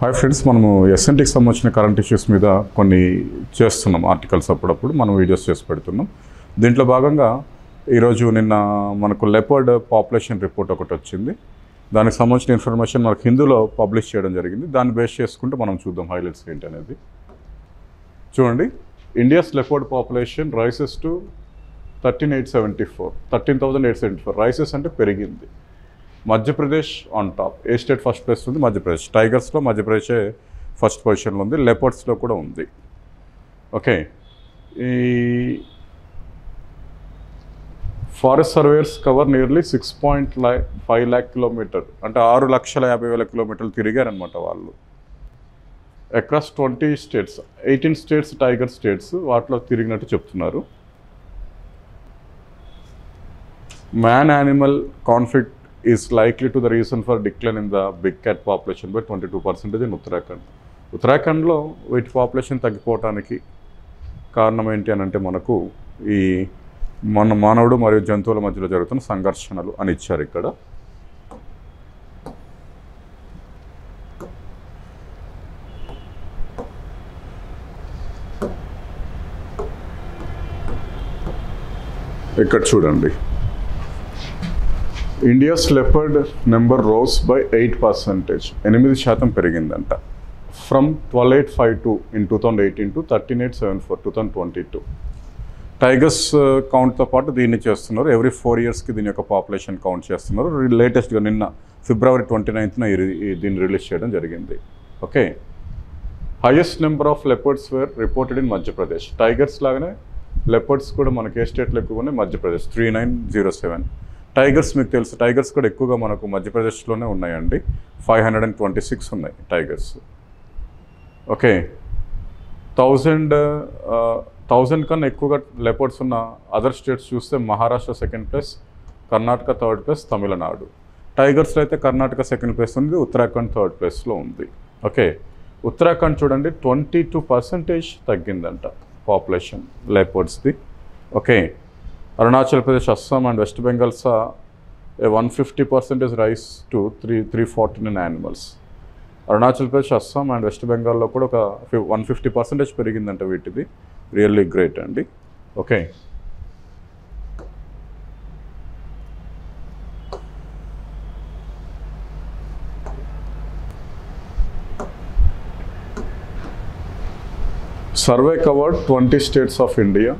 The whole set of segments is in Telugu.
హాయ్ ఫ్రెండ్స్, మనము ఎస్ఎన్టీకి సంబంధించిన కరెంట్ ఇష్యూస్ మీద కొన్ని చేస్తున్నాం ఆర్టికల్స్. అప్పుడప్పుడు మనం వీడియోస్ చేసి పెడుతున్నాం. దీంట్లో భాగంగా ఈరోజు నిన్న మనకు లెపర్డ్ పాపులేషన్ రిపోర్ట్ ఒకటి వచ్చింది. దానికి సంబంధించిన ఇన్ఫర్మేషన్ మనకు హిందీలో పబ్లిష్ చేయడం జరిగింది. దాన్ని బేస్ చేసుకుంటే మనం చూద్దాం హైలైట్స్ ఏంటి అనేది. చూడండి, India's leopard population rises to 13,874 rises అంటే పెరిగింది. Madhya Pradesh on top. A state first place ఉంది? మధ్యప్రదేశ్. టైగర్స్లో మధ్యప్రదేశే ఫస్ట్ పొజిషన్లో ఉంది. లెపర్డ్స్లో కూడా ఉంది. ఓకే, ఈ forest surveyors cover nearly 6.5 lakh kilometre, అంటే 6,50,000 కిలోమీటర్లు తిరిగారనమాట వాళ్ళు. Across 20 states, 18 states tiger states, వాటిలో తిరిగినట్టు చెప్తున్నారు. Man animal conflict is likely to the reason for decline in the big cat population by 22% in Uttarakhand. ఉత్తరాఖండ్లో వీటి పాపులేషన్ తగ్గిపోవటానికి కారణం ఏంటి అని అంటే మనకు ఈ మానవుడు మరియు జంతువుల మధ్యలో జరుగుతున్న సంఘర్షణలు అని ఇచ్చారు ఇక్కడ. ఇక్కడ చూడండి, India's leopard number rose by 8%, 8% పెరిగిందంట. From 12,852 in 2018 to 13,874 2022. టైగర్స్ కౌంట్తో పాటు దీన్ని చేస్తున్నారు. ఎవ్రీ 4 yearsకి దీని యొక్క పాపులేషన్ కౌంట్ చేస్తున్నారు. లేటెస్ట్గా నిన్న February 29th దీన్ని రిలీజ్ చేయడం జరిగింది. Okay, highest number of leopards were reported in Madhya Pradesh. Tigers లాగానే లెపర్డ్స్ కూడా మనకి ఏ స్టేట్లో ఎక్కువ ఉన్నాయి? మధ్యప్రదేశ్ 3907. టైగర్స్ మీకు తెలుసు, టైగర్స్ కూడా ఎక్కువగా మనకు మధ్యప్రదేశ్లోనే ఉన్నాయండి. 526 ఉన్నాయి టైగర్స్. ఓకే, 1000 కన్నా ఎక్కువగా లెపర్డ్స్ ఉన్న అదర్ స్టేట్స్ చూస్తే Maharashtra second place, Karnataka third place, Tamil Nadu. టైగర్స్లో అయితే కర్ణాటక సెకండ్ ప్లేస్ ఉంది, ఉత్తరాఖండ్ థర్డ్ ప్లేస్లో ఉంది. ఓకే, ఉత్తరాఖండ్ చూడండి 22% తగ్గిందంట పాపులేషన్ లెపర్డ్స్ది. Okay, Arunachal Pradesh, Assam and West Bengal saw a 150% rise to 349 animals. Arunachal Pradesh, Assam and West బెంగాల్లో కూడా ఒక 150% పెరిగిందంట వీటిది. రియల్లీ గ్రేట్ అండి. Okay, survey covered 20 states of India.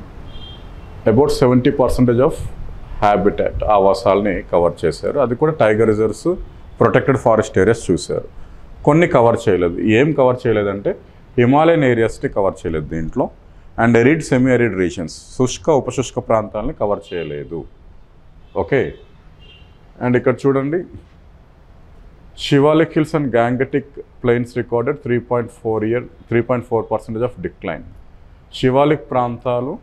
About 70% of habitat, ఆవాసాలని కవర్ చేశారు. అది కూడా tiger reserves, protected forest areas చూశారు. కొన్ని కవర్ చేయలేదు. ఏం కవర్ చేయలేదంటే హిమాలయన్ ఏరియాస్ని కవర్ చేయలేదు దీంట్లో. And arid, semi arid reasons, శుష్క ఉపశుష్క ప్రాంతాలని కవర్ చేయలేదు. ఓకే, అండ్ ఇక్కడ చూడండి, Shivalik hills and Gangetic plains recorded 3.4% of decline. Shivalik ప్రాంతాలు,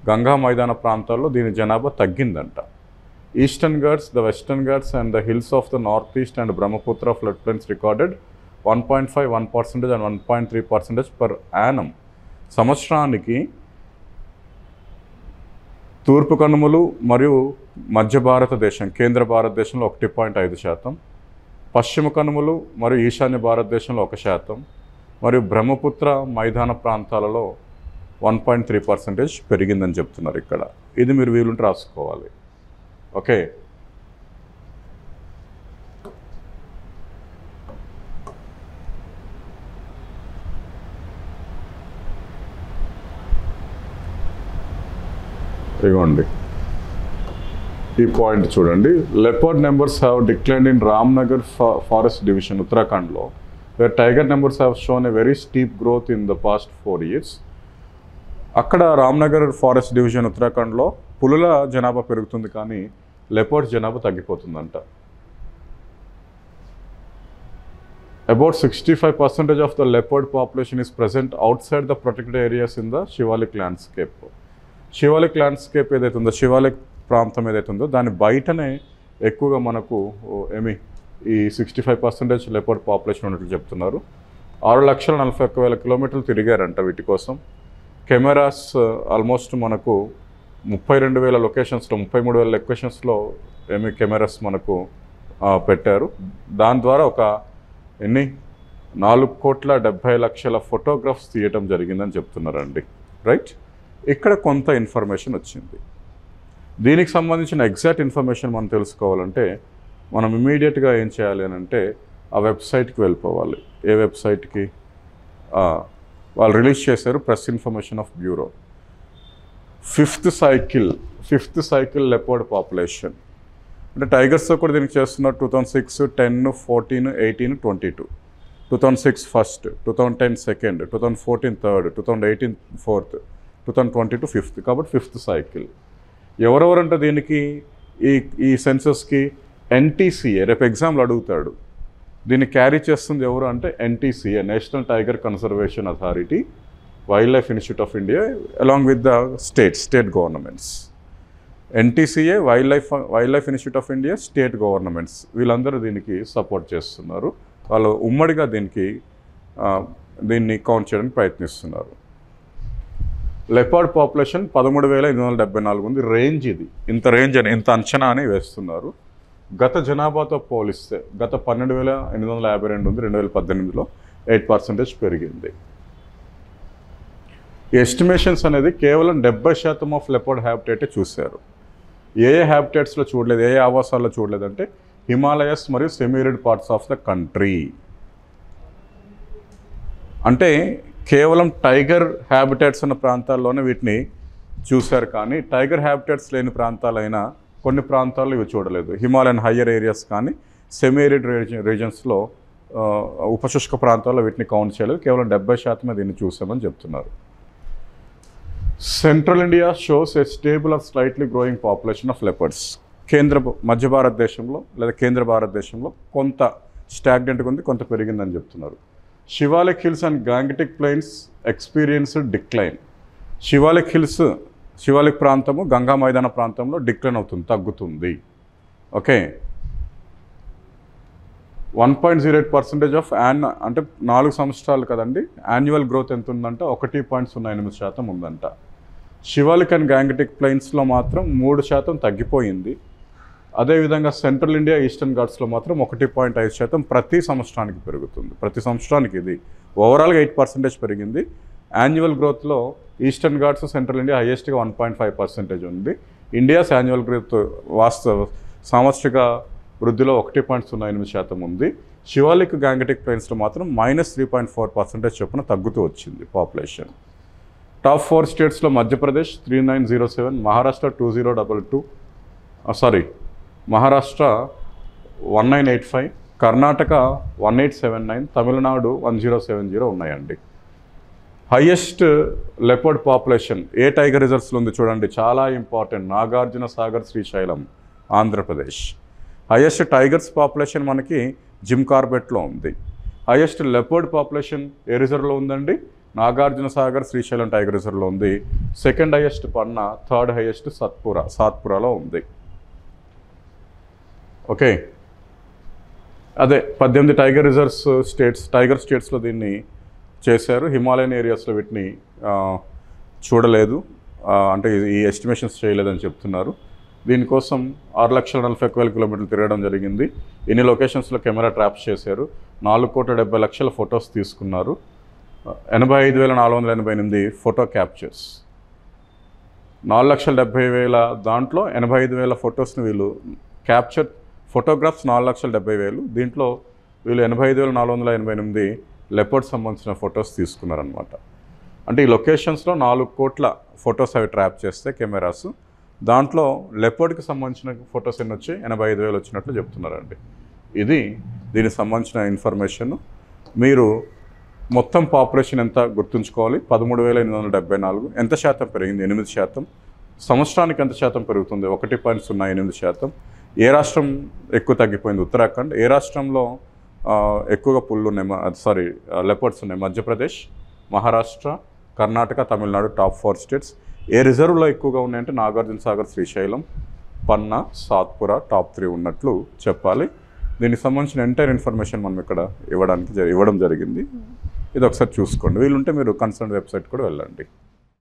గంగా మైదాన ప్రాంతాల్లో దీని జనాభా తగ్గిందంట. Eastern Ghats, the western Ghats and the hills of the north east and Brahmaputra flood plains recorded 1.5, 1% and 1.3% per annum. సంవత్సరానికి తూర్పు కనుమలు మరియు మధ్య భారతదేశం, కేంద్ర భారతదేశంలో 1.5%, పశ్చిమ కనుమలు మరియు ఈశాన్య భారతదేశంలో 1%, మరియు బ్రహ్మపుత్ర మైదాన ప్రాంతాలలో 1.3% పెరిగిందని చెప్తున్నారు ఇక్కడ. ఇది మీరు వీలుంటే రాసుకోవాలి. ఓకే, ఇవ్వండి ఈ పాయింట్ చూడండి. Leopard numbers have declined in Ramnagar forest division, ఉత్తరాఖండ్లో, where tiger numbers have shown a very steep growth in the past 4 years. అక్కడ రామ్నగర్ ఫారెస్ట్ డివిజన్ ఉత్తరాఖండ్లో పులుల జనాభా పెరుగుతుంది, కానీ లెపర్డ్ జనాభా తగ్గిపోతుందంట. About 65% of the leopard population is present outside the protected areas in the Shivalik landscape. Shivalik landscape ఏదైతే ఉందో, శివాలిక్ ప్రాంతం ఏదైతే ఉందో దాని బయటనే ఎక్కువగా మనకు ఈ 65% లెపర్డ్ పాపులేషన్ ఉన్నట్లు చెప్తున్నారు. 6,41,000 కిలోమీటర్లు తిరిగారంట వీటి కోసం. కెమెరాస్ ఆల్మోస్ట్ మనకు 32,000 లొకేషన్స్లో, 33,000 లొకేషన్స్లో కెమెరాస్ మనకు పెట్టారు. దాని ద్వారా ఒక 4,70,00,000 ఫోటోగ్రాఫ్స్ తీయటం జరిగిందని చెప్తున్నారండి. రైట్, ఇక్కడ కొంత ఇన్ఫర్మేషన్ వచ్చింది. దీనికి సంబంధించిన ఎగ్జాక్ట్ ఇన్ఫర్మేషన్ మనం తెలుసుకోవాలంటే మనం ఇమీడియట్గా ఏం చేయాలి అని అంటే ఆ వెబ్సైట్కి వెళ్ళిపోవాలి. ఏ వెబ్సైట్కి? వాళ్ళు రిలీజ్ చేశారు, press information of bureau. Fifth cycle leopard population అంటే టైగర్స్తో కూడా దీనికి చేస్తున్నారు. 2006, 10, 14, 18, 22. 2006 first, 2010 second, 2014 third, 2018 fourth, 2022 fifth. కాబట్టి ఫిఫ్త్ సైకిల్. ఎవరెవరంటే దీనికి ఈ సెన్సస్కి NTCA, రేపు ఎగ్జామ్లో అడుగుతాడు, దీన్ని క్యారీ చేస్తుంది ఎవరు అంటే NTCA, national tiger conservation authority, wild life institute of India along with the state governments. NTCA, wild life institute of India, state governments, వీళ్ళందరూ దీనికి సపోర్ట్ చేస్తున్నారు. వాళ్ళు ఉమ్మడిగా దీన్ని కౌంట్ చేయడానికి ప్రయత్నిస్తున్నారు. లెపర్డ్ పాపులేషన్ 13,874 ఉంది. రేంజ్ ఇది, ఇంత అంచనా అని వేస్తున్నారు. గత జనాభాతో పోలిస్తే గత 12,852 ఉంది, 2018లో 8% పెరిగింది. ఈ ఎస్టిమేషన్స్ అనేది కేవలం 70% ఆఫ్ లెపర్డ్ హ్యాబిటేటే చూశారు. ఏ హ్యాబిటేట్స్లో చూడలేదు, ఏ ఆవాసాల్లో చూడలేదంటే హిమాలయస్ మరియు సెమీరిడ్ పార్ట్స్ ఆఫ్ ద కంట్రీ. అంటే కేవలం టైగర్ హ్యాబిటేట్స్ ఉన్న ప్రాంతాల్లోనే వీటిని చూశారు, కానీ టైగర్ హ్యాబిటేట్స్ లేని ప్రాంతాలైనా కొన్ని ప్రాంతాల్లో ఇవి చూడలేదు. హిమాలయన్ హయ్యర్ ఏరియాస్ కానీ సెమీరిడ్ రీజన్స్లో ఉపశుష్క ప్రాంతాల్లో వీటిని కౌంట్ చేయలేదు. కేవలం 70% దీన్ని చూసామని చెప్తున్నారు. Central India shows a stable or slightly growing population of leopards. మధ్య భారతదేశంలో లేదా కేంద్ర భారతదేశంలో కొంత స్టాగ్నెంట్గా ఉంది, కొంత పెరిగిందని చెప్తున్నారు. Shivalik hills and Gangetic plains experienced decline. Shivalik ప్రాంతము గంగా మైదాన ప్రాంతంలో డిక్లైన్ అవుతుంది, తగ్గుతుంది. ఓకే, 1.08% ఆఫ్ అంటే 4 సంవత్సరాలు కదండి, యాన్యువల్ గ్రోత్ ఎంత ఉందంటే 1.08% ఉందంట. శివాలిక్ అండ్ గాంగటిక్ ప్లెయిన్స్లో మాత్రం 3% తగ్గిపోయింది. అదేవిధంగా సెంట్రల్ ఇండియా, ఈస్టర్న్ ఘాట్స్లో మాత్రం 1.5% ప్రతి సంవత్సరానికి పెరుగుతుంది. ప్రతి సంవత్సరానికి ఇది ఓవరాల్గా 8% పెరిగింది. యాన్యువల్ గ్రోత్లో ఈస్టర్న్ ఘాట్స్, సెంట్రల్ ఇండియా హైయెస్ట్గా 1.5% ఉంది. ఇండియాస్ యాన్యువల్ గ్రోత్ సాంవత్సరిక వృద్ధిలో 1.08% ఉంది. శివాలిక్ గాంగటిక్ ప్లెయిన్స్లో మాత్రం -3.4% చొప్పున తగ్గుతూ వచ్చింది పాపులేషన్. టాప్ 4 స్టేట్స్లో మధ్యప్రదేశ్ 3907, మహారాష్ట్ర 2022, మహారాష్ట్ర 1985, కర్ణాటక 1879, తమిళనాడు 1070 ఉన్నాయండి. హైయెస్ట్ లెపర్డ్ పాపులేషన్ ఏ టైగర్ రిజర్వ్స్లో ఉంది చూడండి, చాలా important. Nagarjuna Sagar, Srisailam, Andhra Pradesh. Highest tigers population మనకి జిమ్ కార్బెట్లో ఉంది. హైయెస్ట్ లెపర్డ్ పాపులేషన్ ఏ రిజర్వ్లో ఉందండి? నాగార్జున సాగర్, శ్రీశైలం టైగర్ రిజర్వ్లో ఉంది. సెకండ్ హైయెస్ట్ పన్నా, థర్డ్ హైయెస్ట్ సాత్పురాలో ఉంది. ఓకే, అదే 18 టైగర్ రిజర్వ్స్ టైగర్ స్టేట్స్లో దీన్ని చేశారు. హిమాలయన్ ఏరియాస్లో వీటిని చూడలేదు, అంటే ఈ ఎస్టిమేషన్స్ చేయలేదని చెప్తున్నారు. దీనికోసం 6,40,000 కిలోమీటర్లు తిరగడం జరిగింది. ఇన్ని లొకేషన్స్లో కెమెరా ట్రాప్స్ చేశారు. 4,70,00,000 ఫొటోస్ తీసుకున్నారు. 85,488 ఫోటో క్యాప్చర్స్. 4,70,000 దాంట్లో 85,000 ఫొటోస్ని వీళ్ళు ఫోటోగ్రాఫ్స్ 4,70,000. దీంట్లో వీళ్ళు 85,488 లెపర్డ్ సంబంధించిన ఫొటోస్ తీసుకున్నారనమాట. అంటే ఈ లొకేషన్స్లో 4 కోట్ల ఫొటోస్ అవి ట్రాప్ చేస్తే కెమెరాస్, దాంట్లో లెపర్డ్కి సంబంధించిన ఫొటోస్ ఎన్ని వచ్చాయి? 85,000 వచ్చినట్లు చెప్తున్నారండి. ఇది దీనికి సంబంధించిన ఇన్ఫర్మేషన్. మీరు మొత్తం పాపులేషన్ ఎంత గుర్తుంచుకోవాలి? 13,874. ఎంత శాతం పెరిగింది? 8%. సంవత్సరానికి ఎంత శాతం పెరుగుతుంది? 1.08%. ఏ రాష్ట్రం ఎక్కువ తగ్గిపోయింది? ఉత్తరాఖండ్. ఏ రాష్ట్రంలో ఎక్కువగా లెపర్డ్స్ ఉన్నాయి? Madhya Pradesh, Maharashtra, Karnataka, Tamil Nadu top 4 states. ఏ రిజర్వ్లో ఎక్కువగా ఉన్నాయంటే నాగార్జున సాగర్, శ్రీశైలం, పన్నా, సాత్పురా టాప్ 3 ఉన్నట్లు చెప్పాలి. దీనికి సంబంధించిన ఎంటైర్ ఇన్ఫర్మేషన్ మనం ఇక్కడ ఇవ్వడం జరిగింది. ఇది ఒకసారి చూసుకోండి. వీలుంటే మీరు కన్సర్న్ వెబ్సైట్ కూడా వెళ్ళండి.